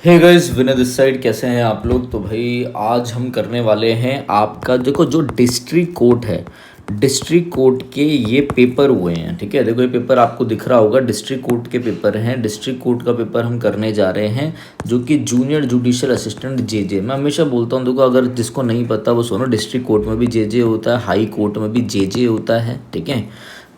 Hey guys, Vinay this side. कैसे हैं आप लोग? तो भाई आज हम करने वाले हैं आपका, देखो जो डिस्ट्रिक्ट कोर्ट है, डिस्ट्रिक्ट कोर्ट के ये पेपर हुए हैं। ठीक है, देखो ये पेपर आपको दिख रहा होगा, डिस्ट्रिक्ट कोर्ट के पेपर हैं। डिस्ट्रिक्ट कोर्ट का पेपर हम करने जा रहे हैं, जो कि जूनियर जुडिशियल असिस्टेंट जेजे। मैं हमेशा बोलता हूँ, देखो अगर जिसको नहीं पता वो सुनो, डिस्ट्रिक्ट कोर्ट में भी जेजे होता है, हाई कोर्ट में भी जेजे होता है। ठीक है,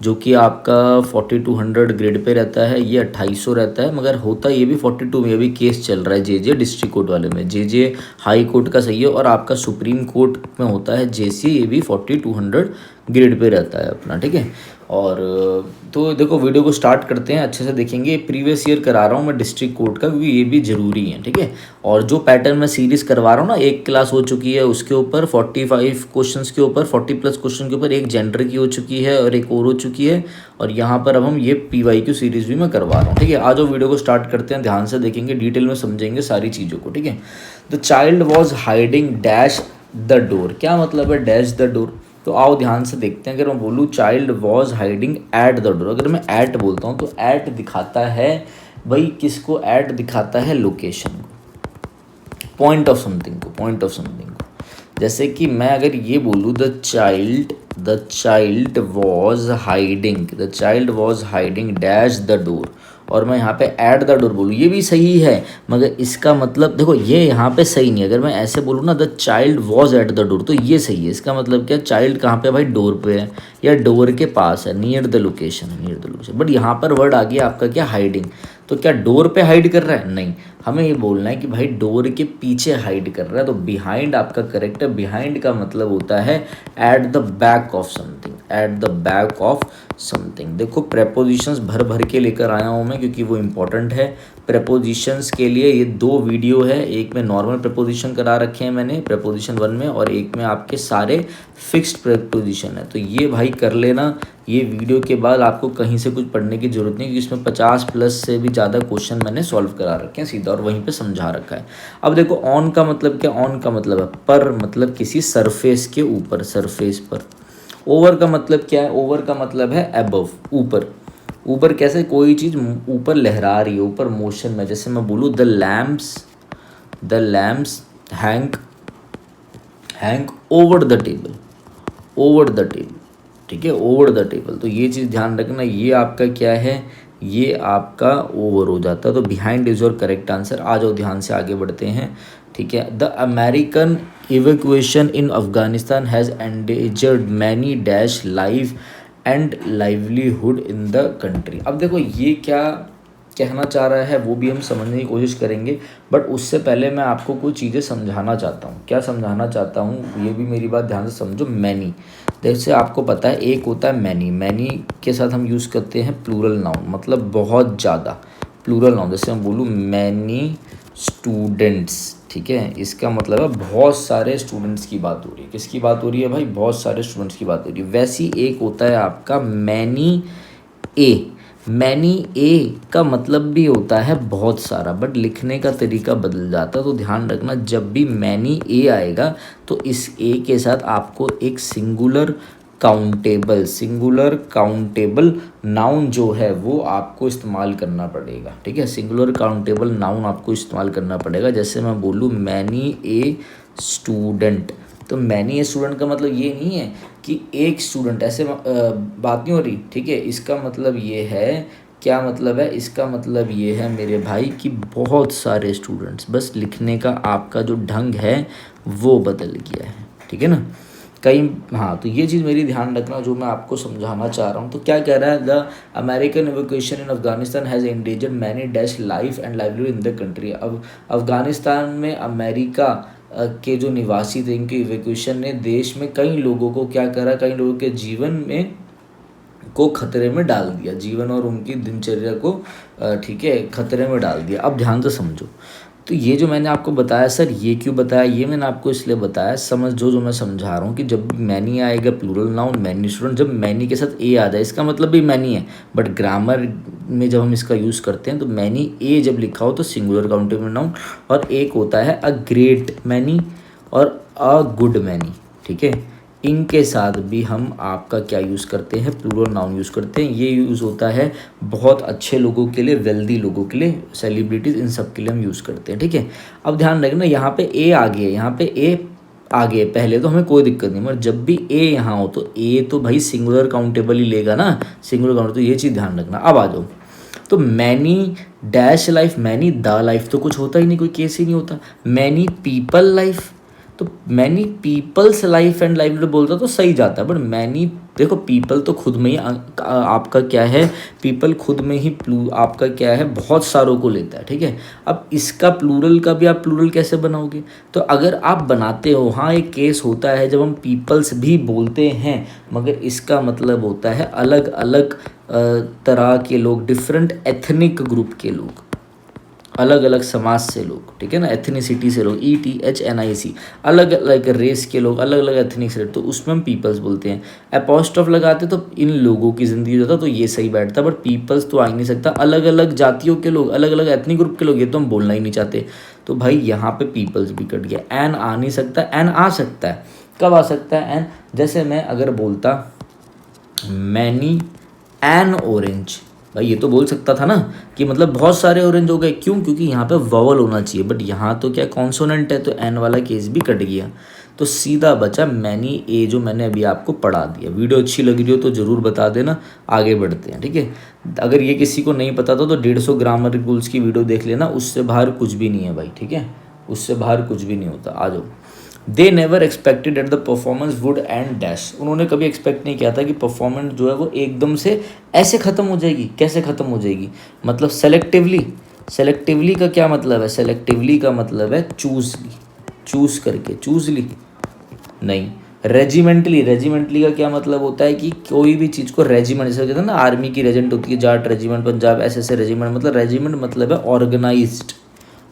जो कि आपका 4200 ग्रेड पे रहता है, ये 2800 रहता है, मगर होता ये भी 42 में। अभी केस चल रहा है जेजे डिस्ट्रिक्ट कोर्ट वाले में, जेजे हाई कोर्ट का सही है। और आपका सुप्रीम कोर्ट में होता है जेसी, ये भी 4200 ग्रेड पे रहता है अपना। ठीक है, और तो देखो वीडियो को स्टार्ट करते हैं, अच्छे से देखेंगे। प्रीवियस ईयर करा रहा हूँ मैं डिस्ट्रिक्ट कोर्ट का, क्योंकि ये भी ज़रूरी है। ठीक है, और जो पैटर्न मैं सीरीज़ करवा रहा हूँ ना, एक क्लास हो चुकी है, उसके ऊपर 45 क्वेश्चंस के ऊपर, 40+ क्वेश्चन के ऊपर एक जेंडर की हो चुकी है और एक और हो चुकी है। और यहाँ पर अब हम ये PYQ सीरीज़ भी मैं करवा रहा हूँ। ठीक है, आज वो वीडियो को स्टार्ट करते हैं, ध्यान से देखेंगे, डिटेल में समझेंगे सारी चीज़ों को। ठीक है, the child was hiding dash the door. क्या मतलब है डैश द डोर? तो आओ ध्यान से देखते हैं। अगर मैं बोलूँ child was hiding at the door, अगर मैं एट बोलता हूँ तो एट दिखाता है भाई किसको? एट दिखाता है लोकेशन को, पॉइंट ऑफ समथिंग को, पॉइंट ऑफ समथिंग को। जैसे कि मैं अगर ये बोलूँ the child was hiding dash the door, और मैं यहाँ पे एट द डोर बोलूँ, ये भी सही है, मगर इसका मतलब देखो ये यहाँ पे सही नहीं है। अगर मैं ऐसे बोलूँ ना, the child was at the door, तो ये सही है। इसका मतलब क्या? चाइल्ड कहाँ पे भाई? डोर पे है या डोर के पास है, नियर द लोकेशन। बट यहाँ पर वर्ड आ गया आपका क्या? हाइडिंग। तो क्या डोर पे हाइड कर रहा है? नहीं, हमें ये बोलना है कि भाई डोर के पीछे हाइड कर रहा है। तो बिहाइंड आपका करेक्ट है। बिहाइंड का मतलब होता है at the back of something, at the back of something. देखो प्रेपोजिशंस भर भर के लेकर आया हूँ मैं, क्योंकि वो इंपॉर्टेंट है। प्रेपोजिशंस के लिए ये 2 वीडियो है, एक में नॉर्मल प्रेपोजिशन करा रखे हैं मैंने प्रेपोजिशन 1 में, और एक में आपके सारे फिक्स्ड प्रेपोजिशन है। तो ये भाई कर लेना। ये वीडियो के बाद आपको कहीं से कुछ पढ़ने की ज़रूरत नहीं, क्योंकि इसमें 50+ से भी ज़्यादा क्वेश्चन मैंने सॉल्व करा रखे हैं सीधा, और वहीं पे समझा रखा है। अब देखो ऑन का मतलब क्या? ऑन का मतलब है पर, मतलब किसी सरफेस के ऊपर, सरफेस पर। ओवर का मतलब क्या है? ओवर का मतलब है अबव, ऊपर। ऊपर कैसे? कोई चीज़ ऊपर लहरा रही है, ऊपर मोशन में। जैसे मैं बोलूँ the lamps hang over the table, over the table. ठीक है, ओवर द टेबल। तो ये चीज़ ध्यान रखना, ये आपका क्या है? ये आपका ओवर हो जाता है। तो behind is your correct answer. आ जाओ ध्यान से आगे बढ़ते हैं। ठीक है, the American evacuation in Afghanistan has endangered many dash life and livelihood in the country. अब देखो ये क्या कहना चाह रहा है वो भी हम समझने की कोशिश करेंगे, बट उससे पहले मैं आपको कुछ चीज़ें समझाना चाहता हूँ। क्या समझाना चाहता हूँ ये भी मेरी बात ध्यान से समझो। मैनी, जैसे आपको पता है एक होता है मैनी, मैनी के साथ हम यूज़ करते हैं प्लूरल नाउन, मतलब बहुत ज़्यादा। प्लूरल नाउन जैसे हम बोलूँ मैनी स्टूडेंट्स। ठीक है, इसका मतलब है बहुत सारे स्टूडेंट्स की बात हो रही है। किसकी बात हो रही है भाई? बहुत सारे स्टूडेंट्स की बात हो रही है। वैसी एक होता है आपका मैनी ए। मैनी ए का मतलब भी होता है बहुत सारा, बट लिखने का तरीका बदल जाता है। तो ध्यान रखना, जब भी मैनी ए आएगा तो इस ए के साथ आपको एक सिंगुलर काउंटेबल नाउन जो है वो आपको इस्तेमाल करना पड़ेगा। ठीक है, सिंगुलर काउंटेबल नाउन आपको इस्तेमाल करना पड़ेगा। जैसे मैं बोलूँ मैनी ए स्टूडेंट, तो मैनी ए स्टूडेंट का मतलब ये नहीं है कि एक स्टूडेंट, ऐसे बात नहीं हो रही। ठीक है, इसका मतलब ये है, क्या मतलब है? इसका मतलब ये है मेरे भाई कि बहुत सारे स्टूडेंट्स, बस लिखने का आपका जो ढंग है वो बदल गया है। ठीक है ना, कई। हाँ, तो ये चीज़ मेरी ध्यान रखना जो मैं आपको समझाना चाह रहा हूँ। तो क्या कह रहा है? The American evacuation in Afghanistan has endangered many dash life and livelihood in the country. अब अफगानिस्तान में अमेरिका के जो निवासी थे, इनके इवैक्यूएशन ने देश में कई लोगों को क्या करा? कई लोगों के जीवन में को खतरे में डाल दिया, जीवन और उनकी दिनचर्या को ठीक है खतरे में डाल दिया। अब ध्यान से समझो। तो ये जो मैंने आपको बताया, सर ये क्यों बताया? ये मैंने आपको इसलिए बताया, समझ जो मैं समझा रहा हूँ, कि जब भी मैनी आएगा प्लूरल नाउन मैनी स्टूडेंट, जब मैनी के साथ ए आ जाए इसका मतलब भी मैनी है, बट ग्रामर में जब हम इसका यूज़ करते हैं तो मैनी ए जब लिखा हो तो सिंगुलर काउंटेबल नाउन, और एक होता है अ ग्रेट मैनी और अ गुड मैनी। ठीक है, इनके साथ भी हम आपका क्या यूज़ करते हैं, प्लूरल नाउन यूज़ करते हैं। ये यूज़ होता है बहुत अच्छे लोगों के लिए, वेल्दी लोगों के लिए, सेलिब्रिटीज़, इन सब के लिए हम यूज़ करते हैं, ठीक है। अब ध्यान रखना यहाँ पे ए आ गया, यहाँ पे ए आगे पहले तो हमें कोई दिक्कत नहीं, मगर जब भी ए यहाँ हो तो ए तो भाई सिंगुलर काउंटेबल ही लेगा ना, सिंगुलर काउंट, तो ये चीज़ ध्यान रखना। अब आ जाओ, तो many dash life, many the life तो कुछ होता ही नहीं, कोई केस ही नहीं होता। मैनी पीपल लाइफ, तो many people's life and livelihood बोलता तो सही जाता है, बट मैनी, देखो पीपल तो खुद में ही आपका क्या है, पीपल खुद में ही आपका क्या है, बहुत सारों को लेता है, ठीक है। अब इसका प्लूरल का भी आप प्लूरल कैसे बनाओगे, तो अगर आप बनाते हो, हाँ एक केस होता है जब हम पीपल्स भी बोलते हैं, मगर इसका मतलब होता है अलग अलग तरह के लोग, डिफरेंट एथनिक ग्रुप के लोग, अलग अलग समाज से लोग, ठीक है ना, एथनिसिटी से लोग, ETHNIC, अलग अलग रेस के लोग, अलग अलग एथनिक से, तो उसमें हम पीपल्स बोलते हैं। एपोस्ट्रोफ लगाते तो इन लोगों की ज़िंदगी होता तो ये सही बैठता, बट पीपल्स तो आ ही नहीं सकता, अलग अलग जातियों के लोग, अलग अलग एथनिक ग्रुप के लोग, ये तो हम बोलना ही नहीं चाहते, तो भाई यहाँ पे पीपल्स भी कट गया। एन आ नहीं सकता, एन आ सकता है, कब आ सकता है एन, जैसे मैं अगर बोलता मैनी एन ऑरेंज, भाई ये तो बोल सकता था ना कि मतलब बहुत सारे ऑरेंज हो गए, क्यों, क्योंकि यहाँ पे वॉवल होना चाहिए, बट यहाँ तो क्या कॉन्सोनेंट है, तो एन वाला केस भी कट गया, तो सीधा बचा मैनी ए, जो मैंने अभी आपको पढ़ा दिया। वीडियो अच्छी लग रही हो तो ज़रूर बता देना, आगे बढ़ते हैं, ठीक है। अगर ये किसी को नहीं पता था तो 150 ग्रामर रूल्स की वीडियो देख लेना, उससे बाहर कुछ भी नहीं है भाई, ठीक है, उससे बाहर कुछ भी नहीं होता। आ जाओ, they never expected at the performance would and dash, उन्होंने कभी एक्सपेक्ट नहीं किया था कि परफॉर्मेंस जो है वो एकदम से ऐसे ख़त्म हो जाएगी। कैसे ख़त्म हो जाएगी, मतलब सेलेक्टिवली, सेलेक्टिवली का क्या मतलब है, सेलेक्टिवली का मतलब है चूज़ करके, चूज़ ली नहीं। रेजिमेंटली, रेजिमेंटली का क्या मतलब होता है कि कोई भी चीज़ को रेजिमेंट, जैसे कहते हैं ना आर्मी की रेजिमेंट होती है, जाट रेजिमेंट, पंजाब ऐसे रेजिमेंट, मतलब रेजिमेंट मतलब है ऑर्गेनाइज्ड,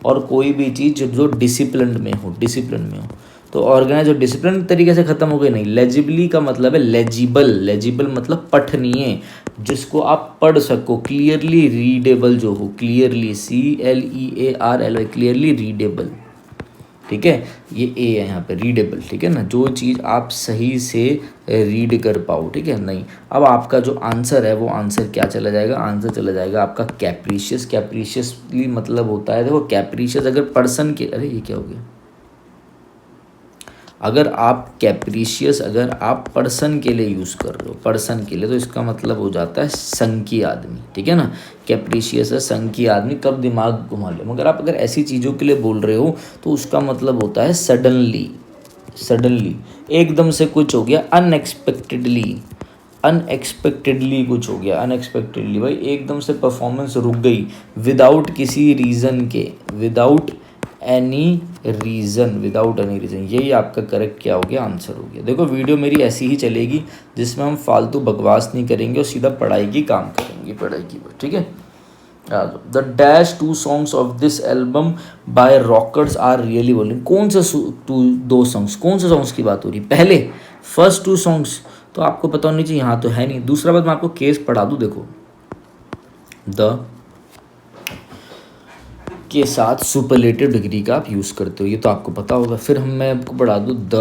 और कोई भी चीज़ जो डिसिप्लिन में हो, डिसिप्लिन में हो, तो ऑर्गेनाइज और डिसिप्लिन तरीके से ख़त्म हो गई नहीं। लेजिबली का मतलब है लेजिबल, लेजिबल मतलब पठनीय, जिसको आप पढ़ सको, क्लियरली रीडेबल जो हो, क्लियरली CLEARLY, क्लियरली रीडेबल, ठीक है, ये ए है यहाँ पे, रीडेबल, ठीक है ना, जो चीज़ आप सही से रीड कर पाओ, ठीक है। नहीं, अब आपका जो आंसर है वो आंसर क्या चला जाएगा, आंसर चला जाएगा आपका कैप्रीशियस। कैप्रीशियसली मतलब होता है, देखो कैप्रीशियस अगर पर्सन के, अरे ये क्या हो गया, अगर आप कैप्रीशियस अगर आप पर्सन के लिए यूज़ कर रहे हो, पर्सन के लिए, तो इसका मतलब हो जाता है संकी आदमी, ठीक है ना। कैप्रीशियस है संकी आदमी, कब दिमाग घुमा लो। मगर आप अगर ऐसी चीज़ों के लिए बोल रहे हो तो उसका मतलब होता है सडनली, सडनली एकदम से कुछ हो गया, अनएक्सपेक्टेडली, अनएक्सपेक्टेडली कुछ हो गया, अनएक्सपेक्टेडली भाई एकदम से परफॉर्मेंस रुक गई, विदाउट किसी रीज़न के, without any reason, without any reason, यही आपका करेक्ट क्या हो गया, आंसर हो गया। देखो वीडियो मेरी ऐसी ही चलेगी जिसमें हम फालतू बकवास नहीं करेंगे और सीधा पढ़ाई की काम करेंगे, पढ़ाई की, ठीक है। The dash 2 songs of this album by rockers are really boring, कौन सा 2 सॉन्ग्स, कौन से सॉन्ग्स की बात हो रही, पहले फर्स्ट 2 सॉन्ग्स तो आपको पता होनी चाहिए, यहाँ तो है नहीं। दूसरा बात मैं आपको केस पढ़ा दूँ, देखो द के साथ सुपरलेटिव डिग्री का आप यूज़ करते हो, ये तो आपको पता होगा। फिर मैं आपको पढ़ा दूँ द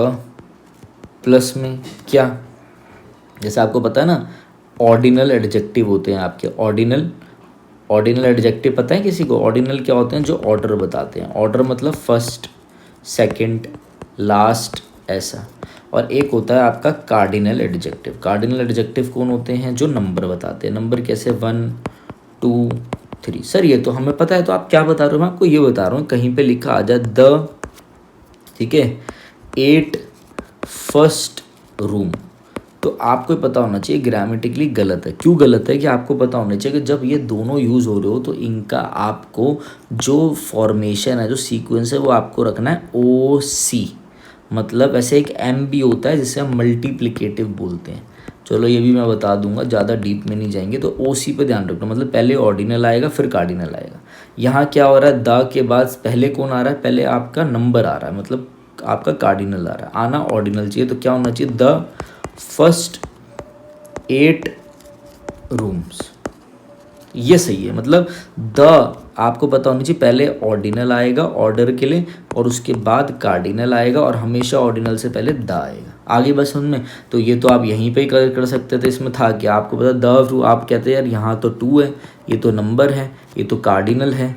प्लस में क्या, जैसे आपको पता है ना ऑर्डिनल एडजेक्टिव होते हैं आपके, ऑर्डिनल, ऑर्डिनल एडजेक्टिव पता है किसी को, ऑर्डिनल क्या होते हैं, जो ऑर्डर बताते हैं, ऑर्डर मतलब फर्स्ट, सेकंड, लास्ट, ऐसा। और एक होता है आपका कार्डिनल एडजेक्टिव। कार्डिनल एडजेक्टिव कौन होते हैं, जो नंबर बताते हैं, नंबर कैसे 1 2 3। सर ये तो हमें पता है, तो आप क्या बता रहे हो, मैं आपको ये बता रहा हूँ, कहीं पे लिखा आ जाए द, ठीक है, 8 फर्स्ट रूम, तो आपको पता होना चाहिए ग्रामेटिकली गलत है। क्यों गलत है, कि आपको पता होना चाहिए कि जब ये दोनों यूज़ हो रहे हो तो इनका आपको जो फॉर्मेशन है, जो सीक्वेंस है, वो आपको रखना है OC, मतलब ऐसे एक M भी होता है जिसे हम मल्टीप्लिकेटिव बोलते हैं। चलो ये भी मैं बता दूंगा, ज़्यादा डीप में नहीं जाएंगे, तो OC पे ध्यान रखना, मतलब पहले ऑर्डिनल आएगा फिर कार्डिनल आएगा। यहाँ क्या हो रहा है, द के बाद पहले कौन आ रहा है, पहले आपका नंबर आ रहा है, मतलब आपका कार्डिनल आ रहा है, आना ऑर्डिनल चाहिए, तो क्या होना चाहिए, द फर्स्ट 8 रूम्स, ये सही है। मतलब द आपको पता होनी चाहिए पहले ऑर्डिनल आएगा ऑर्डर के लिए और उसके बाद कार्डिनल आएगा और हमेशा ऑर्डिनल से पहले द आएगा। आगे बस उनमें तो ये तो आप यहीं पे ही कर सकते थे। इसमें था कि आपको पता द आप कहते हैं यार यहाँ तो 2 है, ये तो नंबर है, ये तो कार्डिनल है,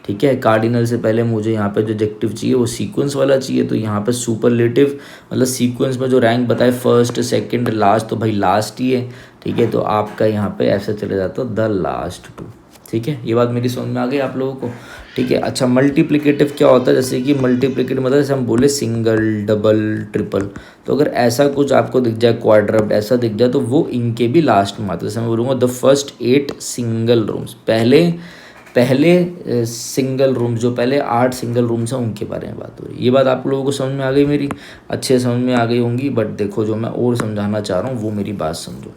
ठीक है। कार्डिनल से पहले मुझे यहाँ पे जो एडजेक्टिव चाहिए वो सीक्वेंस वाला चाहिए, तो यहाँ पे सुपरलेटिव मतलब सीक्वेंस में जो रैंक बताए फर्स्ट सेकंड लास्ट, तो भाई लास्ट ही है, ठीक है। तो आपका यहाँ पे ऐसे चले जाता द लास्ट 2, ठीक है। ये बात मेरी समझ में आ गई आप लोगों को, ठीक है। अच्छा मल्टीप्लिकेटिव क्या होता है, जैसे कि मल्टीप्लिकेटिव मतलब जैसे हम बोले सिंगल डबल ट्रिपल, तो अगर ऐसा कुछ आपको दिख जाए क्वाड्रप्ट ऐसा दिख जाए तो वो इनके भी लास्ट में आता है। जैसे मैं बोलूँगा द फर्स्ट 8 सिंगल रूम्स, पहले सिंगल रूम जो पहले 8 सिंगल रूम्स हैं उनके बारे में बात हो रही है। ये बात आप लोगों को समझ में आ गई मेरी, अच्छे समझ में आ गई होंगी। बट देखो जो मैं और समझाना चाह रहा हूँ वो मेरी बात समझो।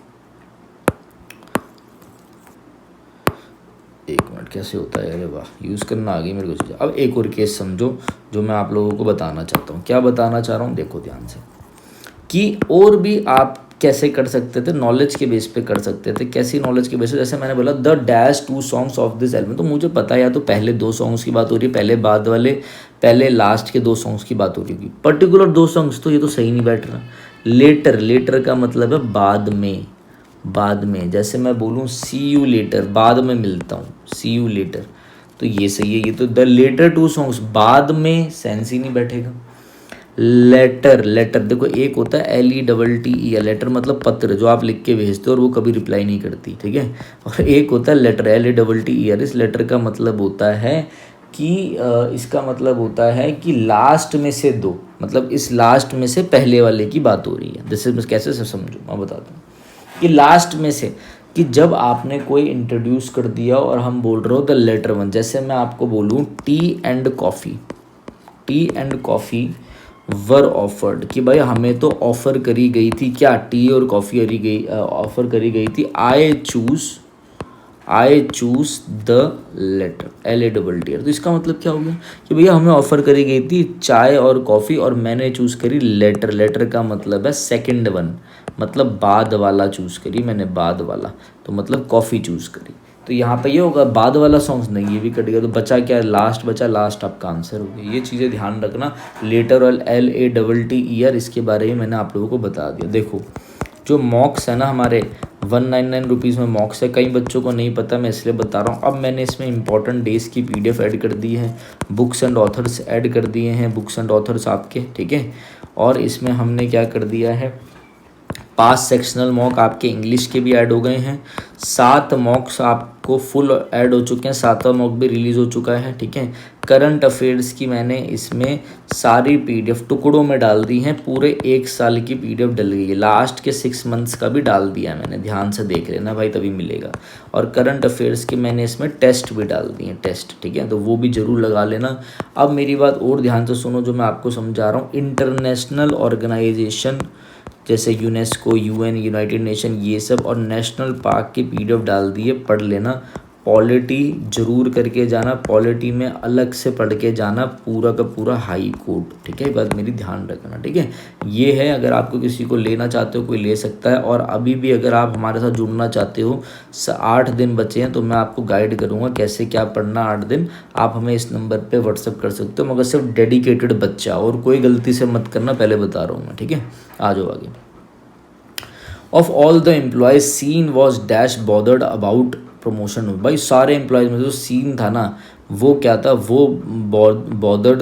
एक मिनट कैसे होता है, अरे वाह यूज़ करना आ गई मेरे को। अब एक और केस समझो जो मैं आप लोगों को बताना चाहता हूँ। क्या बताना चाह रहा हूँ देखो ध्यान से, कि और भी आप कैसे कर सकते थे, नॉलेज के बेस पे कर सकते थे। कैसी नॉलेज के बेस पे, जैसे मैंने बोला the dash 2 songs of this album, तो मुझे पता है या तो पहले 2 सॉन्ग्स की बात हो रही है, पहले बाद वाले पहले लास्ट के 2 सॉन्ग्स की बात हो रही होगी। पर्टिकुलर 2 सॉन्ग्स तो ये तो सही नहीं बैठ रहा। लेटर का मतलब है बाद में जैसे मैं बोलूँ सी यू लेटर, बाद में मिलता हूँ, सी यू लेटर, तो ये सही है। ये तो द लेटर 2 सॉन्ग्स, बाद में सेंस ही नहीं बैठेगा। लेटर देखो एक होता है LETTER, लेटर मतलब पत्र जो आप लिख के भेजते हो और वो कभी रिप्लाई नहीं करती, ठीक है। और एक होता है लेटर LETTER। इस लेटर का मतलब होता है कि इसका मतलब होता है कि लास्ट में से 2, मतलब इस लास्ट में से पहले वाले की बात हो रही है। जैसे कैसे से समझो मैं बताता हूँ कि लास्ट में से, कि जब आपने कोई इंट्रोड्यूस कर दिया और हम बोल रहे हो द लेटर 1, जैसे मैं आपको बोलूँ T and coffee were offered, कि भाई हमें तो ऑफ़र करी गई थी क्या, टी और कॉफ़ी ऑफ़र करी गई थी। I choose the letter LETTER। तो इसका मतलब क्या हो गया कि भैया हमें ऑफ़र करी गई थी चाय और कॉफ़ी और मैंने चूज़ करी लेटर का मतलब है सेकंड वन, मतलब बाद वाला चूज़ करी मैंने, बाद वाला, तो मतलब कॉफ़ी चूज़ करी। तो यहाँ पे ये होगा बाद वाला सॉन्ग्स नहीं, ये भी कट गया, तो बचा क्या, लास्ट बचा, लास्ट आपका आंसर हो गया। ये चीज़ें ध्यान रखना। लेटर और LATTER इसके बारे में मैंने आप लोगों को बता दिया। देखो जो मॉक्स है ना हमारे 199 रुपीज़ में मॉक्स है, कई बच्चों को नहीं पता, मैं इसलिए बता रहा हूँ। अब मैंने इसमें इंपॉर्टेंट डेज़ की PDF ऐड कर दी है, बुक्स एंड ऑथर्स ऐड कर दिए हैं, बुक्स एंड ऑथर्स आपके, ठीक है। और इसमें हमने क्या कर दिया है, पास सेक्शनल मॉक आपके इंग्लिश के भी ऐड हो गए हैं, 7 मॉक्स आपको फुल ऐड हो चुके हैं, 7वां मॉक भी रिलीज़ हो चुका है, ठीक है। करंट अफेयर्स की मैंने इसमें सारी PDF टुकड़ों में डाल दी हैं, पूरे 1 साल की PDF डल गई है, लास्ट के 6 मंथ्स का भी डाल दिया है मैंने, ध्यान से देख लेना भाई तभी मिलेगा। और करंट अफेयर्स के मैंने इसमें टेस्ट भी डाल दिए हैं, टेस्ट, ठीक है, तो वो भी ज़रूर लगा लेना। अब मेरी बात और ध्यान से सुनो जो मैं आपको समझा रहा हूँ। इंटरनेशनल ऑर्गेनाइजेशन जैसे यूनेस्को, UN, यूनाइटेड नेशन, ये सब, और नेशनल पार्क की PDF डाल दिए, पढ़ लेना। पॉलिटी जरूर करके जाना, पॉलिटी में अलग से पढ़ के जाना, पूरा का पूरा हाई कोर्ट, ठीक है। ये बात मेरी ध्यान रखना, ठीक है। ये है, अगर आपको किसी को लेना चाहते हो कोई ले सकता है। और अभी भी अगर आप हमारे साथ जुड़ना चाहते हो, 8 दिन बचे हैं, तो मैं आपको गाइड करूँगा कैसे क्या पढ़ना 8 दिन। आप हमें इस नंबर पर व्हाट्सअप कर सकते हो, मगर सिर्फ डेडिकेटेड बच्चा, और कोई गलती से मत करना, पहले बता रहा हूँ मैं, ठीक है। आ जाओ आगे। Of all the employees seen was dash bothered about promotion. भाई सारे एम्प्लॉयज़ में जो सीन था ना वो क्या था, वो bothered,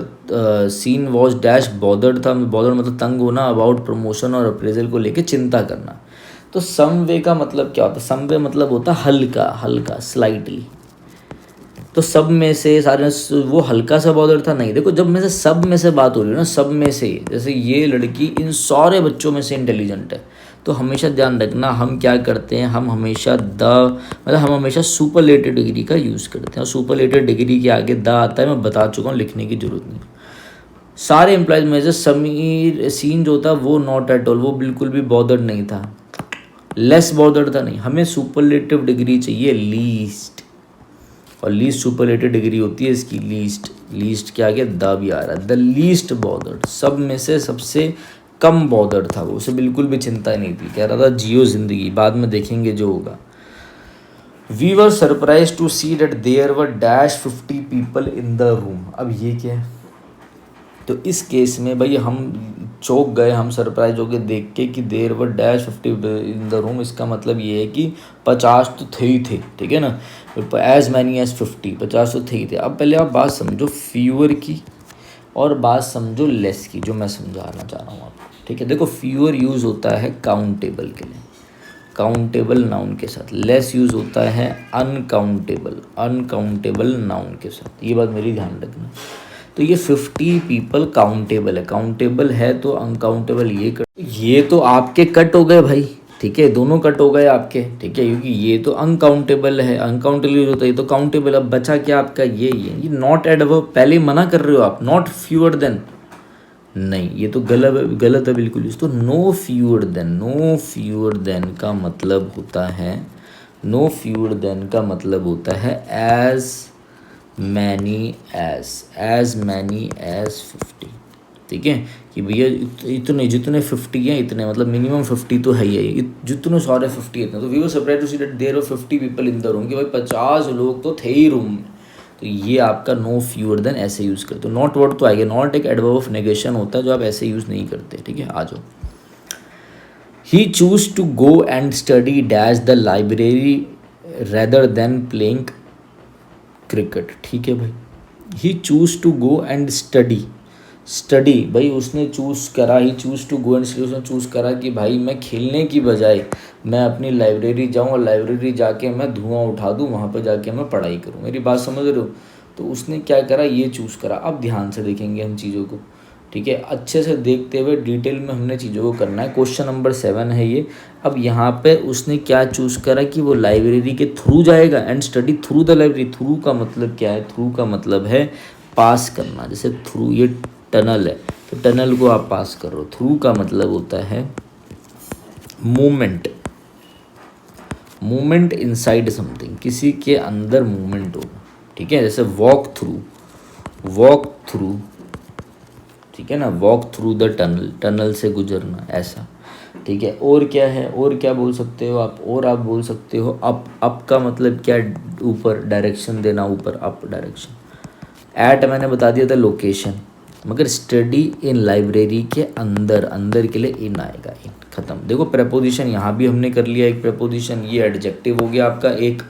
seen was dash bothered था, बॉदर्ड मतलब तंग होना, अबाउट प्रमोशन और अप्रेजल को लेके चिंता करना। तो सम वे का मतलब क्या होता है, सम वे मतलब होता है हल्का स्लाइटली। तो सब में से सारे, वो हल्का सा बॉदर था नहीं। देखो जब में से सब में से बात हो रही है ना, सब में से, जैसे ये लड़की इन सारे बच्चों में से इंटेलिजेंट है, तो हमेशा ध्यान रखना हम क्या करते हैं, हम हमेशा हम हमेशा सुपरलेटेड डिग्री का यूज़ करते हैं। और सुपरलेटेड डिग्री के आगे द आता है, मैं बता चुका हूँ, लिखने की जरूरत नहीं। सारे एम्प्लॉयज़ में से समीर सीन जो था वो नॉट एट ऑल, वो बिल्कुल भी बॉदर्ड नहीं था, लेस बॉदर्ड था नहीं। हमें सुपरलेटिव डिग्री चाहिए लीस्ट, और लीस्ट सुपरलेटिव डिग्री होती है इसकी लीस्ट के आगे द भी आ रहा है, द लीस्ट बॉदर्ड, सब में से सबसे कम बॉदर्ड था वो, उसे बिल्कुल भी चिंता नहीं थी, कह रहा था जियो ज़िंदगी, बाद में देखेंगे जो होगा। We were surprise to see that there were dash 50 people in the room. अब ये क्या है? तो इस केस में भाई हम चौंक गए, हम सरप्राइज हो गए देख के कि there were dash 50 in the room. इसका मतलब ये है कि 50 तो थे ही थे, ठीक है ना, एज मैनी एज 50, 50 तो थे ही थे। अब पहले आप बात समझो फ्यूअर की और बात समझो लेस की, जो मैं समझाना चाह रहा हूँ आपको, ठीक है। देखो फ्यूअर यूज़ होता है काउंटेबल के लिए, काउंटेबल नाउन के साथ। लेस यूज़ होता है अनकाउंटेबल नाउन के साथ। ये बात मेरी ध्यान रखना। तो ये 50 पीपल काउंटेबल है, काउंटेबल है तो अनकाउंटेबल ये तो आपके कट हो गए भाई, ठीक है, दोनों कट हो गए आपके, ठीक है, क्योंकि ये तो अनकाउंटेबल है, अनकाउंटेबल यूज होता है, ये तो काउंटेबल। अब बचा क्या आपका? ये नॉट एडवर्ब। पहले मना कर रहे हो आप, नॉट फ्यूअर देन, नहीं, ये तो गलत है बिल्कुल। तो no fewer than, no fewer than का मतलब होता है, नो फ्यूअर देन का मतलब होता है as many as many as 50, ठीक है, कि भैया इतने जितने 50 हैं इतने, मतलब मिनिमम 50 तो है ही, जितने सारे 50 इतने। तो we were surprised to see that there were 50 people in the room, कि भाई 50 लोग तो थे ही रूम में। तो ये आपका नो फ्यूअर देन ऐसे यूज़ करते हो। नॉट वर्ड तो आएगा, नॉट एक एडवर्ब ऑफ नेगेशन होता है जो आप ऐसे यूज़ नहीं करते, ठीक है। आ जाओ। He choose to go and study dash the library rather than playing cricket, ठीक है भाई। He choose to go and study भाई उसने चूज़ करा, he choose to go and study, उसने चूज़ करा कि भाई मैं खेलने की बजाय मैं अपनी लाइब्रेरी जाऊँ और लाइब्रेरी जाके मैं धुआं उठा दूँ, वहाँ पे जाके मैं पढ़ाई करूँ। मेरी बात समझ रहे हो? तो उसने क्या करा? ये चूज़ करा। अब ध्यान से देखेंगे हम चीज़ों को, ठीक है, अच्छे से देखते हुए डिटेल में हमने चीज़ों को करना है। क्वेश्चन नंबर 7 है ये। अब यहाँ पे उसने क्या चूज़ करा कि वो लाइब्रेरी के थ्रू जाएगा and study through the library. Through का मतलब क्या है? थ्रू का मतलब है पास करना। जैसे थ्रू, ये टनल है तो टनल को आप पास कर रहे हो। थ्रू का मतलब होता है मूवमेंट, मूवमेंट इनसाइड समथिंग, किसी के अंदर मूवमेंट होगा, ठीक है। जैसे वॉक थ्रू, ठीक है ना, walk through the tunnel, tunnel से गुजरना, ऐसा, ठीक है। और क्या है? और क्या बोल सकते हो आप? और आप बोल सकते हो अप का मतलब क्या? ऊपर, डायरेक्शन देना ऊपर, अप डायरेक्शन। एट मैंने बता दिया था लोकेशन, मगर स्टडी इन लाइब्रेरी के अंदर के लिए इन आएगा, इन, खत्म। देखो प्रपोजिशन यहाँ भी हमने कर लिया एक प्रपोजिशन, ये एडजेक्टिव हो गया आपका एक,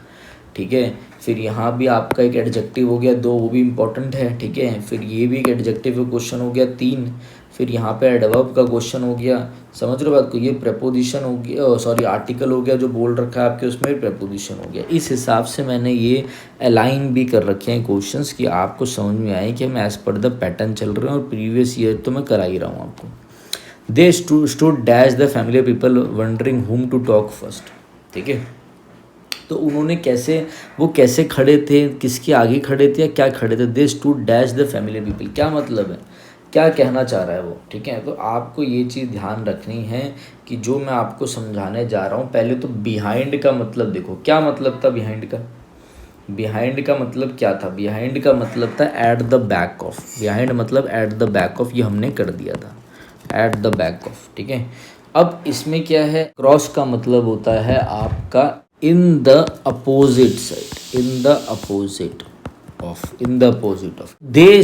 ठीक है। फिर यहाँ भी आपका एक एडजेक्टिव हो गया 2, वो भी इंपॉर्टेंट है, ठीक है। फिर ये भी एक एडजेक्टिव क्वेश्चन हो गया 3। फिर यहाँ पे एडवर्ब का क्वेश्चन हो गया, समझ रहे हो बात को? ये प्रपोजिशन हो गया, सॉरी आर्टिकल हो गया जो बोल रखा है आपके, उसमें प्रपोजिशन हो गया। इस हिसाब से मैंने ये अलाइन भी कर रखे हैं क्वेश्चंस कि आपको समझ में आए कि हम एज पर द पैटर्न चल रहे हैं, और प्रीवियस ईयर तो मैं करा ही रहा हूँ आपको। They stood dash the family people wondering whom to talk first, ठीक है। तो उन्होंने कैसे, वो कैसे खड़े थे, किसके आगे खड़े थे या क्या खड़े थे? दे stood dash the family people, क्या मतलब है, क्या कहना चाह रहा है वो, ठीक है। तो आपको ये चीज़ ध्यान रखनी है कि जो मैं आपको समझाने जा रहा हूँ, पहले तो बिहाइंड का मतलब देखो, क्या मतलब था बिहाइंड का? बिहाइंड का मतलब क्या था? बिहाइंड का मतलब था at the back of. Behind मतलब एट द बैक ऑफ, ये हमने कर दिया था, एट द बैक ऑफ, ठीक है। अब इसमें क्या है? क्रॉस का मतलब होता है आपका in the opposite side, in the opposite of, in the opposite of. They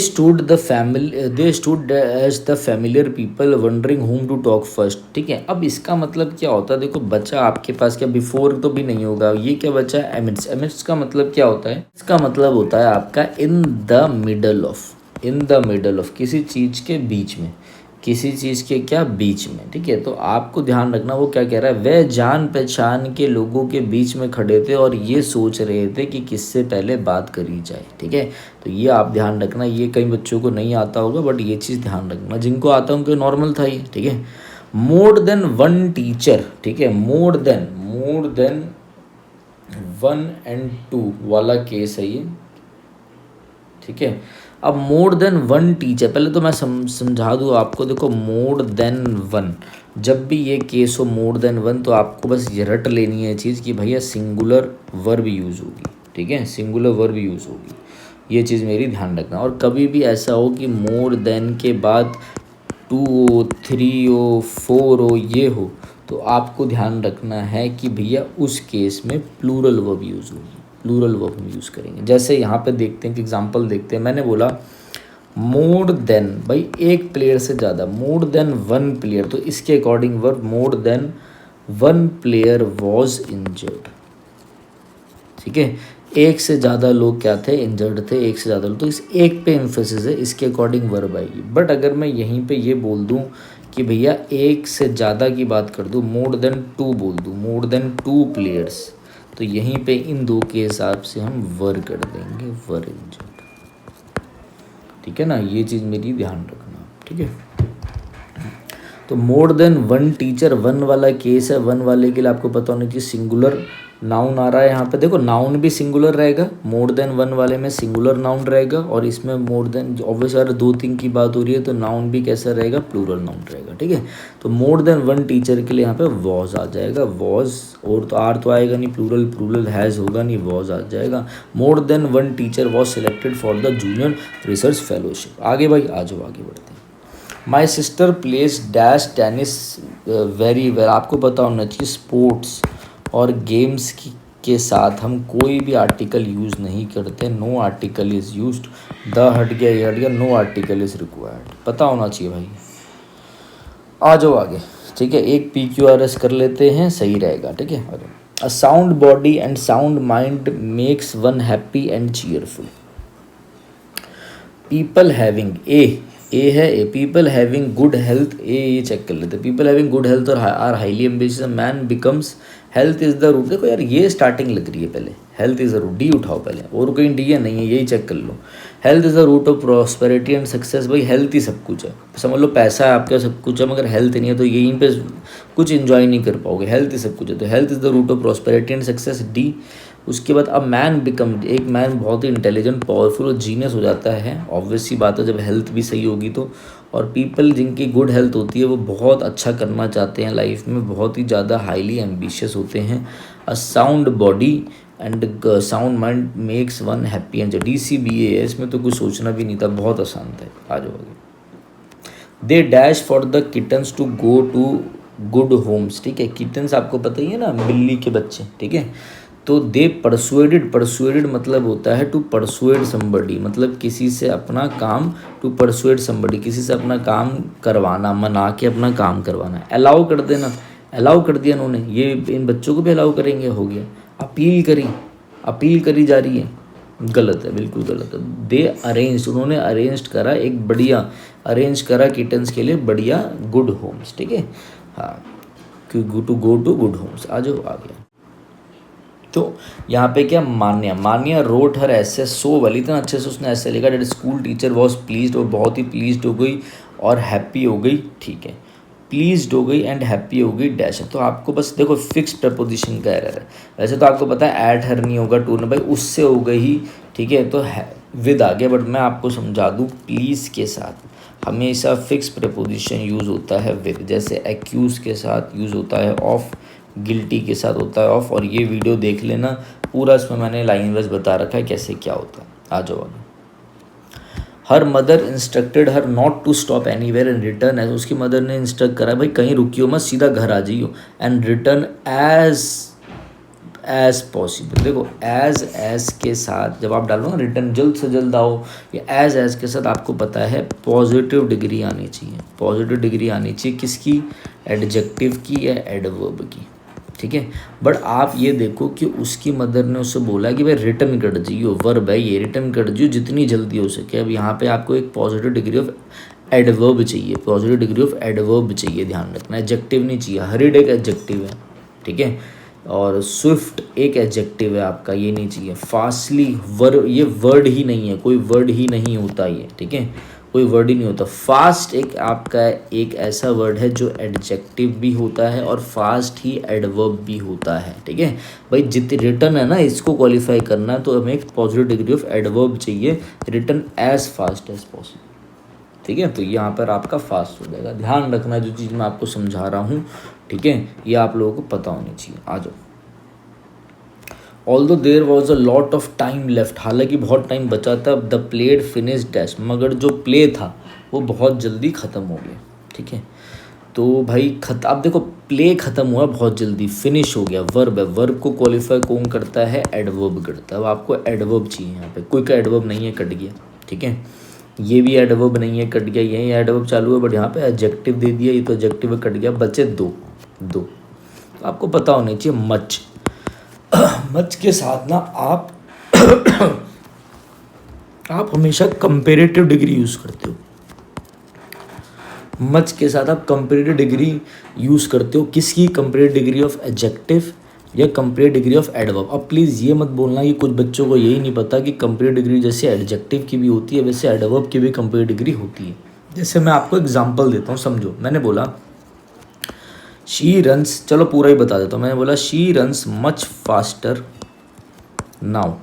stood as the familiar people wondering whom to talk first, ठीक है। अब इसका मतलब क्या होता है? देखो बचा आपके पास क्या, बिफोर तो भी नहीं होगा, ये क्या बचा? एमिड्स। एमिड्स का मतलब क्या होता है? इसका मतलब होता है आपका in the middle of, in the middle of, किसी चीज़ के बीच में, किसी चीज़ के क्या बीच में, ठीक है। तो आपको ध्यान रखना वो क्या कह रहा है? वह जान पहचान के लोगों के बीच में खड़े थे और ये सोच रहे थे कि किससे पहले बात करी जाए, ठीक है। तो ये आप ध्यान रखना, ये कई बच्चों को नहीं आता होगा, बट ये चीज़ ध्यान रखना, जिनको आता है उनको नॉर्मल था ये, ठीक है। मोर देन वन टीचर, ठीक है, मोर देन 1 and 2 वाला केस है ये, ठीक है। अब मोर देन 1 टीचर, पहले तो मैं समझा दूँ आपको। देखो मोर देन 1, जब भी ये केस हो मोर देन 1, तो आपको बस ये रट लेनी है चीज़ कि भैया सिंगुलर वर्ब यूज़ होगी, ठीक है, सिंगुलर वर्ब यूज़ होगी, ये चीज़ मेरी ध्यान रखना। और कभी भी ऐसा हो कि मोर देन के बाद 2 हो, 3 हो, 4 हो, ये हो, तो आपको ध्यान रखना है कि भैया उस केस में प्लूरल वर्ब यूज़ होगी, प्लूरल वर्ब हम यूज़ करेंगे। जैसे यहाँ पे देखते हैं कि एग्जांपल देखते हैं, मैंने बोला मोर देन, भाई एक प्लेयर से ज़्यादा, मोर देन वन प्लेयर, तो इसके according verb more than one player was injured. ठीक है, एक से ज़्यादा लोग क्या थे, इंजर्ड थे, एक से ज़्यादा लोग, तो इस एक पे एम्फेसिस है, इसके अकॉर्डिंग वर्ब आएगी। बट अगर मैं यहीं पे ये बोल दूँ कि भैया एक से ज़्यादा की बात कर दूँ, मोर देन टू बोल दूँ, मोर देन टू प्लेयर्स, तो यहीं पे इन दो के हिसाब से हम वर कर देंगे, वर इंजर्ड। ठीक है ना, ये चीज़ मेरी ध्यान रखना। ठीक है, तो more than one teacher, one वाला केस है, वन वाले के लिए आपको पता होना चाहिए सिंगुलर नाउन आ रहा है यहाँ पे। देखो नाउन भी सिंगुलर रहेगा, मोर देन वन वाले में सिंगुलर नाउन रहेगा, और इसमें मोर देन ऑब्वियस अगर दो तीन की बात हो रही है तो नाउन भी कैसा रहेगा, प्लूरल नाउन रहेगा। ठीक है, तो मोर देन वन टीचर के लिए यहाँ पे वॉज आ जाएगा, वॉज, और तो आर तो आएगा नहीं, प्लूरल प्लूरल हैज़ होगा नहीं, वॉज आ जाएगा। More than one teacher was selected for the junior research fellowship. आगे भाई आ जाओ, आगे बढ़ते हैं। My sister place dash tennis very well, आपको पता होना चाहिए स्पोर्ट्स और गेम्स के साथ हम कोई भी आर्टिकल यूज़ नहीं करते, no article is used, the हट गया, ये हट गया, नो आर्टिकल इज़ रिक्वायर्ड, पता होना चाहिए भाई। आ जाओ आगे। ठीक है, एक PQRS कर लेते हैं, सही रहेगा। ठीक है, a sound body and sound mind makes one happy and cheerful. People having, uh है, uh people having good health, ये चेक कर लेते हैं। पीपल हैविंग गुड हेल्थ और are highly ambitious, man becomes, health is the root. देखो यार ये starting लग रही है, पहले health is the root, D उठाओ पहले, और कहीं डी है नहीं है, यही चेक कर लो। Health is the root of prosperity and success, भाई हेल्थ ही सब कुछ है, समझ लो पैसा है आपका सब कुछ है, मगर हेल्थ नहीं है तो यहीं पे कुछ इन्जॉय नहीं कर पाओगे, हेल्थ ही सब कुछ है, तो health is the root of prosperity and success, D. उसके बाद अब मैन बिकम, एक मैन बहुत ही इंटेलिजेंट पावरफुल और जीनियस हो जाता है, ऑब्वियस सी बात है जब हेल्थ भी सही होगी तो। और पीपल जिनकी गुड हेल्थ होती है वो बहुत अच्छा करना चाहते हैं लाइफ में, बहुत ही ज़्यादा हाईली एम्बिशियस होते हैं। अ sound body and sound mind makes one happy and DCBA है, इसमें तो कुछ सोचना भी नहीं था, बहुत आसान था। आ जाओ आगे। They dash for the kittens to go to good homes. ठीक है, किटन्स आपको पता ही है ना, बिल्ली के बच्चे। ठीक है, तो दे परसुएडेड, परसुएडेड मतलब होता है टू परसुएड समबडी, मतलब किसी से अपना काम, टू परसुएड समबडी किसी से अपना काम करवाना, मना के अपना काम करवाना। अलाउ कर देना, अलाउ कर दिया उन्होंने, ये इन बच्चों को भी अलाउ करेंगे, हो गया। अपील करी, अपील करी जा रही है, गलत है, बिल्कुल गलत है। दे अरेंज, उन्होंने अरेंज करा, एक बढ़िया अरेंज करा किटन्स के लिए बढ़िया गुड होम्स। ठीक है, हाँ, to go to good homes. आ जाओ आगे। तो यहाँ पे क्या, मान्या, मान्या रोट हर ऐसे सो वेल, इतना अच्छे से उसने ऐसे लिखा, that school teacher was pleased, और बहुत ही प्लीज्ड हो गई और हैप्पी हो गई। ठीक है, प्लीज्ड हो गई एंड हैप्पी हो गई डैश है, तो आपको बस देखो फिक्स प्रपोजिशन का एरर है। वैसे तो आपको पता है एट हर नहीं होगा, टू ने, भाई उससे हो गई। ठीक है, तो विद आ गया, बट मैं आपको समझा दूँ, प्लीज़ के साथ हमेशा फिक्स प्रपोजिशन यूज़ होता है विद, जैसे एक्यूज़ के साथ यूज़ होता है ऑफ, गिल्टी के साथ होता है ऑफ, और ये वीडियो देख लेना पूरा, इसमें मैंने लाइन वाइज बता रखा है कैसे क्या होता है। आ जाओ आगे। Her mother instructed her not to stop anywhere and return as, उसकी मदर ने इंस्ट्रक्ट करा भाई कहीं रुकियो मत, सीधा घर आ जाइयो, एंड रिटर्न एज पॉसिबल। देखो एज के साथ जब आप डालो ना रिटर्न, जल्द से जल्द आओ, या एज के साथ आपको पता है पॉजिटिव डिग्री आनी चाहिए, पॉजिटिव डिग्री आनी चाहिए किसकी, एडजेक्टिव की या एडवर्ब की। ठीक है, बट आप ये देखो कि उसकी मदर ने उससे बोला कि भाई रिटर्न कर जियो, वर्ब है ये, रिटर्न कर जियो जितनी जल्दी हो सके। अब यहाँ पे आपको एक पॉजिटिव डिग्री ऑफ एडवर्ब चाहिए, पॉजिटिव डिग्री ऑफ एडवर्ब चाहिए, ध्यान रखना, एडजेक्टिव नहीं चाहिए। हरिड एक एडजेक्टिव है, ठीक है, और स्विफ्ट एक एडजेक्टिव है आपका, ये नहीं चाहिए। फास्टली वर्ड, ये वर्ड ही नहीं है, कोई वर्ड ही नहीं होता ये। ठीक है, कोई वर्ड ही नहीं होता। फास्ट एक आपका एक ऐसा वर्ड है जो एडजेक्टिव भी होता है और फास्ट ही एडवर्ब भी होता है। ठीक है भाई, जितनी रिटर्न है ना, इसको क्वालिफाई करना है तो हमें एक पॉजिटिव डिग्री ऑफ एडवर्ब चाहिए, return as fast as possible. ठीक है, तो यहाँ पर आपका फास्ट हो जाएगा। ध्यान रखना जो चीज़ मैं आपको समझा रहा हूँ, ठीक है, ये आप लोगों को पता होनी चाहिए। आ जाओ। Although there was a lot of time left, हालांकि बहुत टाइम बचा था, द प्लेड फिनिश डैश, मगर जो प्ले था वो बहुत जल्दी ख़त्म हो गया। ठीक है, तो भाई अब देखो प्ले ख़त्म हुआ बहुत जल्दी, फिनिश हो गया। वर्ब है, वर्ब को क्वालिफाई कौन करता है? एडवर्ब करता है। अब आपको एडवर्ब चाहिए यहाँ पे, कोई का एडवर्ब नहीं है, कट गया। ठीक है, ये भी एडवर्ब नहीं है, कट गया। यही एडवर्ब चालू है बट यहाँ पे एडजेक्टिव दे दिया, ये तो एडजेक्टिव है, कट गया। बचे दो। तो आपको पता होना चाहिए मच। मच के साथ ना आप हमेशा कंपेरेटिव डिग्री यूज़ करते हो। मच के साथ आप कंपेरेटिव डिग्री यूज़ करते हो। किसकी? कंपेरेटिव डिग्री ऑफ एडजेक्टिव या कंपेरेटिव डिग्री ऑफ एडवर्ब। अब प्लीज़ ये मत बोलना कि कुछ बच्चों को यही नहीं पता कि कंपेरेटिव डिग्री जैसे एडजेक्टिव की भी होती है वैसे एडवर्ब की भी कंपेरेटिव डिग्री होती है। जैसे मैं आपको एग्जांपल देता हूँ, समझो। मैंने बोला शी रन्स, चलो पूरा ही बता देता हूँ। मैंने बोला she runs much faster now,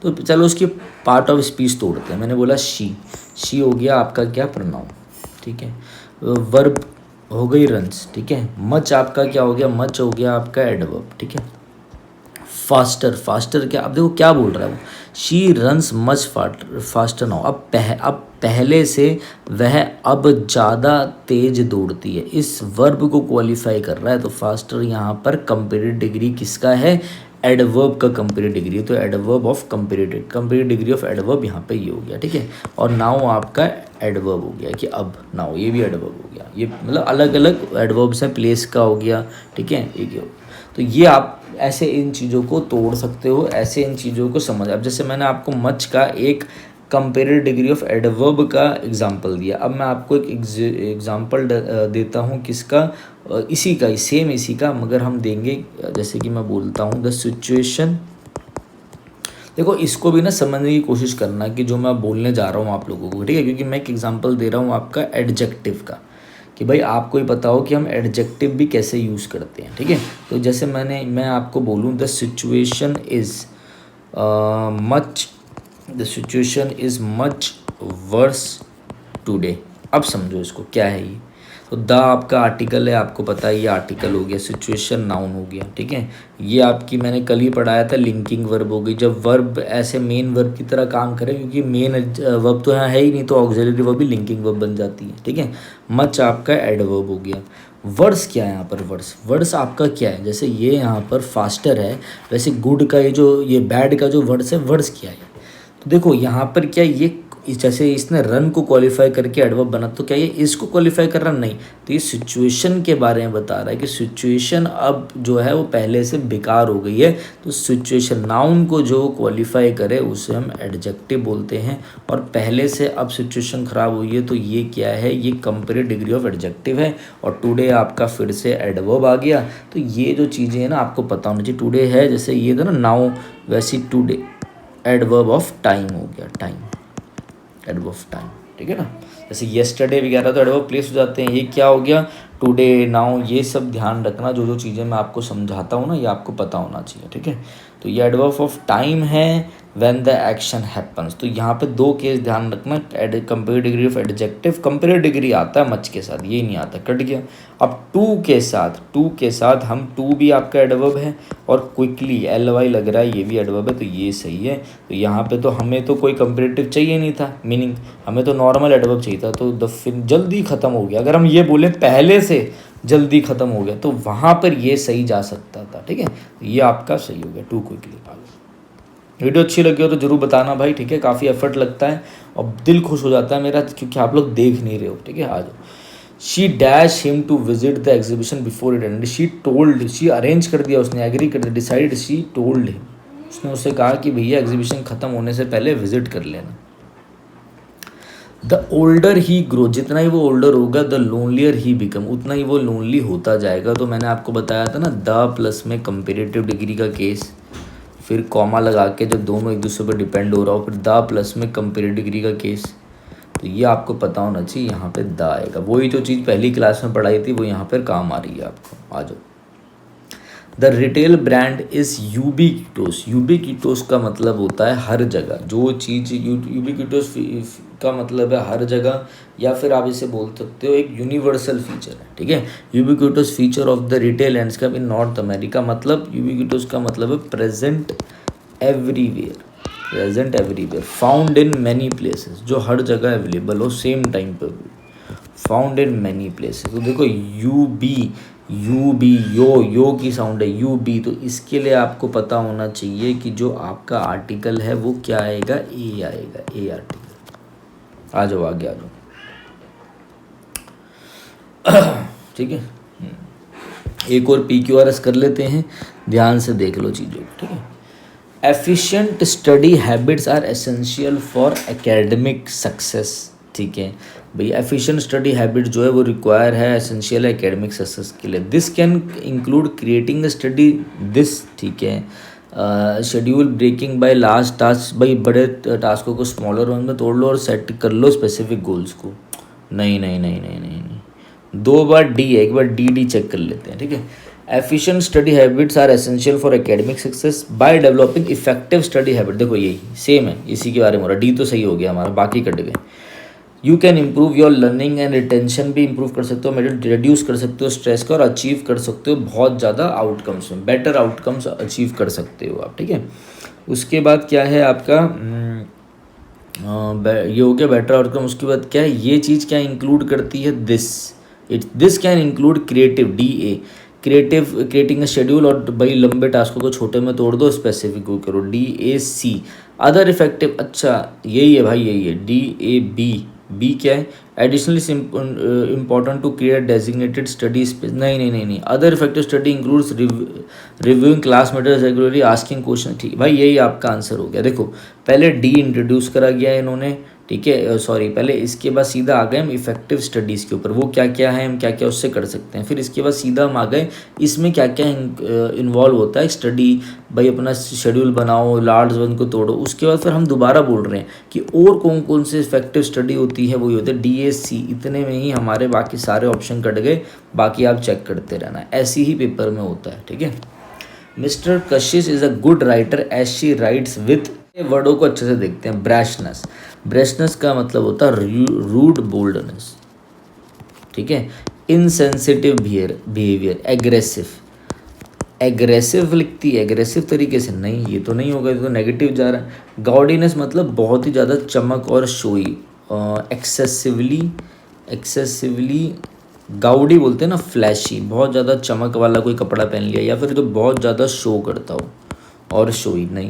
तो चलो उसकी पार्ट ऑफ स्पीच तोड़ते हैं। मैंने बोला शी हो गया आपका क्या? प्रोनाउन। ठीक है, वर्ब हो गई रन्स। ठीक है, मच आपका क्या हो गया? मच हो गया आपका एडवर्ब। ठीक है, फास्टर क्या? अब देखो क्या बोल रहा है वो, she runs much faster now. अब पहले से वह अब ज़्यादा तेज दौड़ती है, इस वर्ब को क्वालिफाई कर रहा है। तो फास्टर यहाँ पर कंपेरेटिव डिग्री किसका है? एडवर्ब का कंपेरेटिव डिग्री। तो adverb of comparative degree of adverb यहाँ पे ये हो गया। ठीक है, और नाउ आपका एडवर्ब हो गया कि अब नाउ, ये भी एडवर्ब हो गया। ये मतलब अलग अलग एडवर्ब्स हैं। प्लेस का हो गया। ठीक है, एक हो। तो ये आप ऐसे इन चीज़ों को तोड़ सकते हो, ऐसे इन चीज़ों को समझ। अब जैसे मैंने आपको मच का एक कंपेरेटिव डिग्री ऑफ एडवर्ब का एग्जांपल दिया, अब मैं आपको एक एग्जांपल देता हूँ किसका? इसी का ही, सेम इसी का, मगर हम देंगे जैसे कि मैं बोलता हूँ द सिचुएशन। देखो इसको भी ना समझने की कोशिश करना कि जो मैं बोलने जा रहा हूँ आप लोगों को, ठीक है, क्योंकि मैं एक एग्जांपल दे रहा हूँ आपका एडजेक्टिव का, कि भाई आपको ही पता हो कि हम एडजेक्टिव भी कैसे यूज़ करते हैं। ठीक है, तो जैसे मैं आपको बोलूँ the situation is much worse today. अब समझो इसको क्या है ये। तो द आपका आर्टिकल है, आपको पता है ये आर्टिकल हो गया, सिचुएशन नाउन हो गया। ठीक है, ये आपकी मैंने कल ही पढ़ाया था लिंकिंग वर्ब हो गई। जब वर्ब ऐसे मेन वर्ब की तरह काम करे, क्योंकि मेन वर्ब तो यहाँ है ही नहीं, तो ऑक्सिलरी वर्ब भी लिंकिंग वर्ब बन जाती है। ठीक है, मच आपका एडवर्ब हो गया। वर्ड्स क्या है यहाँ पर? वर्ड्स आपका क्या है? जैसे ये यहाँ पर फास्टर है, वैसे गुड का ये बैड का जो वर्ड्स है, वर्ड्स क्या है? तो देखो यहाँ पर क्या ये, जैसे इसने रन को क्वालिफाई करके एडवर्ब बना, तो क्या ये इसको क्वालिफाई कर रहा? नहीं, तो ये सिचुएशन के बारे में बता रहा है कि सिचुएशन अब जो है वो पहले से बेकार हो गई है। तो सिचुएशन नाउन को जो क्वालिफाई करे उसे हम एडजेक्टिव बोलते हैं, और पहले से अब सिचुएशन ख़राब हुई है तो ये क्या है? ये कंपेरेटिव डिग्री ऑफ एडजेक्टिव है। और टुडे आपका फिर से एडवर्ब आ गया। तो ये जो चीज़ें हैं ना आपको पता होनी चाहिए। टुडे है जैसे ये था ना नाउ, वैसे टुडे एडवर्ब ऑफ टाइम हो गया, टाइम, एडवर्ब ऑफ टाइम। ठीक है ना, जैसे येस्टरडे वगैरह तो एडवर्ब प्लेस हो जाते हैं। ये क्या हो गया? टुडे, नाउ, ये सब ध्यान रखना। जो जो चीज़ें मैं आपको समझाता हूँ ना, ये आपको पता होना चाहिए। ठीक है, तो ये एडवर्ब ऑफ टाइम है व्हेन द एक्शन हैपन्स। तो यहाँ पे दो केस ध्यान रखना, comparative degree of adjective, comparative degree आता है मच के साथ, ये नहीं आता, कट गया। अब टू के साथ हम टू भी आपका एडवर्ब है, और क्विकली LY लग रहा है, ये भी एडवर्ब है, तो ये सही है। तो यहाँ पे तो हमें तो कोई कंपेरेटिव चाहिए नहीं था, मीनिंग हमें तो नॉर्मल एडवर्ब चाहिए था, तो जल्दी ख़त्म हो गया। अगर हम ये बोले पहले से जल्दी ख़त्म हो गया तो वहाँ पर ये सही जा सकता था। ठीक है, ये आपका सही हो गया, टू क्विकली। वीडियो अच्छी लगी हो तो ज़रूर बताना भाई। ठीक है, काफ़ी एफर्ट लगता है और दिल खुश हो जाता है मेरा, क्योंकि आप लोग देख नहीं रहे हो। ठीक है, आ जाओ। She dash him to visit the exhibition before it end. शी अरेंज कर दिया उसने, एग्री कर दिया, डिसाइड, शी टोल्ड हिम, उसने उससे कहा कि भैया एग्जीबिशन ख़त्म होने से पहले विजिट कर लेना। द ओल्डर ही ग्रो, जितना ही वो ओल्डर होगा द लोनलियर ही बिकम, उतना ही वो लोनली होता जाएगा। तो मैंने आपको बताया था ना द प्लस में कंपेरेटिव डिग्री का केस, फिर कॉमा लगा के जब दोनों एक दूसरे पर डिपेंड हो रहा हो, फिर द प्लस में कंपेरेटिव डिग्री का केस। तो ये आपको पता होना चाहिए, यहाँ पे द आएगा। वही जो चीज़ पहली क्लास में पढ़ाई थी वो यहाँ पर काम आ रही है आपको। आ जाओ। The retail brand is ubiquitous. Ubiquitous का मतलब होता है हर जगह, जो चीज़ यूबिक्विटोस का मतलब है हर जगह, या फिर आप इसे बोल सकते हो एक यूनिवर्सल फीचर है। ठीक है, ubiquitous feature of the retail landscape in North America, मतलब यूबिक्विटोस का मतलब है present everywhere, found in many places, जो हर जगह अवेलेबल हो सेम टाइम पर भी। Found in many places. तो देखो यू बी यो की साउंड है यू बी, तो इसके लिए आपको पता होना चाहिए कि जो आपका आर्टिकल है वो क्या आएगा, ए आएगा, ए आर्टिकल। आ जाओ आगे आ जाओ। ठीक है, एक और PQRS कर लेते हैं, ध्यान से देख लो चीज़ों को। ठीक है, efficient study habits are essential for academic success. ठीक है भाई, एफिशिएंट स्टडी हैबिट जो है वो रिक्वायर है, एसेंशियल है एकेडमिक सक्सेस के लिए। This can include creating study this, ठीक है, schedule breaking by large task, भाई बड़े टास्कों को स्मॉलर वन में तोड़ लो और सेट कर लो स्पेसिफिक गोल्स को। नहीं नहीं नहीं नहीं नहीं नहीं, 2 बार डी है, एक बार डी चेक कर लेते हैं। ठीक है, efficient study habits are essential for academic success by developing effective study habit. देखो यही सेम है, इसी के बारे में हो रहा। डी तो सही हो गया हमारा, बाकी कट गए। You can improve your learning and retention भी इम्प्रूव कर सकते हो, रिड्यूस कर सकते हो स्ट्रेस को, और अचीव कर सकते हो बहुत ज़्यादा आउटकम्स में, बेटर आउटकम्स अचीव कर सकते हो आप। ठीक है, उसके बाद क्या है आपका, ये हो गया बेटर आउटकम। उसके बाद क्या है, ये चीज़ क्या इंक्लूड करती है, this can include creative, DA creating schedule, और भाई लंबे टास्कों को छोटे में तोड़ दो, स्पेसिफिक को करो, DAC अदर इफेक्टिव। अच्छा यही है भाई, यही है DAB। बी क्या है, additionally important to create designated study space. नहीं नहीं नहीं नहीं, other effective study includes reviewing class material regularly, asking question. ठीक भाई, यही आपका आंसर हो गया। देखो पहले डी इंट्रोड्यूस करा गया है इन्होंने, ठीक है, सॉरी पहले इसके बाद सीधा आ गए हम इफेक्टिव स्टडीज़ के ऊपर, वो क्या क्या है, हम क्या क्या उससे कर सकते हैं। फिर इसके बाद सीधा हम आ गए इसमें क्या क्या इन्वॉल्व होता है स्टडी, भाई अपना शेड्यूल बनाओ, लार्ज वन को तोड़ो। उसके बाद फिर हम दोबारा बोल रहे हैं कि और कौन कौन से इफेक्टिव स्टडी होती है, वही होता है DAC। इतने में ही हमारे बाकी सारे ऑप्शन कट गए, बाकी आप चेक करते रहना, ऐसी ही पेपर में होता है। ठीक है, mister Kashish is a good writer as she writes with, वर्डों को अच्छे से देखते हैं। ब्रेशनेस का मतलब होता है रूड बोल्डनेस। ठीक है, इनसेंसिटिव बिहेवियर, एग्रेसिव लिखती है, एग्रेसिव तरीके से नहीं, ये तो नहीं होगा, ये तो नेगेटिव जा रहा है। गाउडीनेस मतलब बहुत ही ज़्यादा चमक और शोई, एक्सेसिवली गाउडी बोलते हैं ना, फ्लैशी, बहुत ज़्यादा चमक वाला कोई कपड़ा पहन लिया, या फिर तो बहुत ज़्यादा शो करता हो, और शोई नहीं।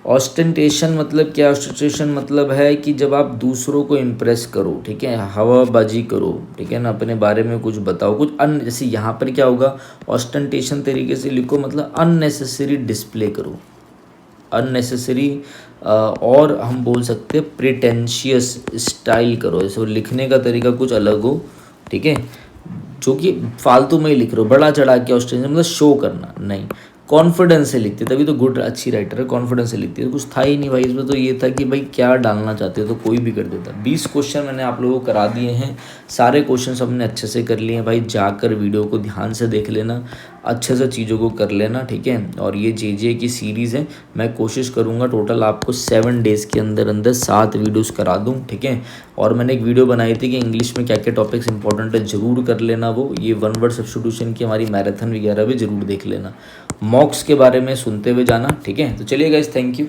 ऑस्टेंटेशन मतलब क्या, ऑस्टेंटेशन मतलब है कि जब आप दूसरों को इम्प्रेस करो, ठीक है, हवाबाजी करो, ठीक है ना, अपने बारे में कुछ बताओ, कुछ जैसे यहाँ पर क्या होगा, ऑस्टेंटेशन तरीके से लिखो मतलब अननेसेसरी डिस्प्ले करो, अननेसेसरी, और हम बोल सकते हैं प्रिटेंशियस स्टाइल करो, जैसे लिखने का तरीका कुछ अलग हो, ठीक है, जो कि फालतू में ही लिख रहे हो, बड़ा चढ़ा के ऑस्टेंटेशन मतलब शो करना नहीं। कॉन्फिडेंस से लिखते, तभी तो गुड अच्छी राइटर है, कॉन्फिडेंस से लिखती है। तो कुछ था ही नहीं भाई इसमें, तो ये था कि भाई क्या डालना चाहते हो तो कोई भी कर देता। 20 क्वेश्चन मैंने आप लोगों को करा दिए हैं, सारे क्वेश्चन हमने अच्छे से कर लिए हैं भाई, जाकर वीडियो को ध्यान से देख लेना, अच्छे से चीज़ों को कर लेना, ठीक है। और ये JJ की सीरीज़ है, मैं कोशिश करूँगा टोटल आपको 7 डेज़ के अंदर अंदर 7 वीडियोज़ करा दूँ, ठीक है। और मैंने एक वीडियो बनाई थी कि इंग्लिश में क्या क्या टॉपिक्स इंपॉर्टेंट है, ज़रूर कर लेना वो। ये 1 वर्ड सब्स्टिट्यूशन की हमारी मैराथन वगैरह भी ज़रूर देख लेना, मॉक्स के बारे में सुनते हुए जाना, ठीक है। तो चलिए गाइस, थैंक यू।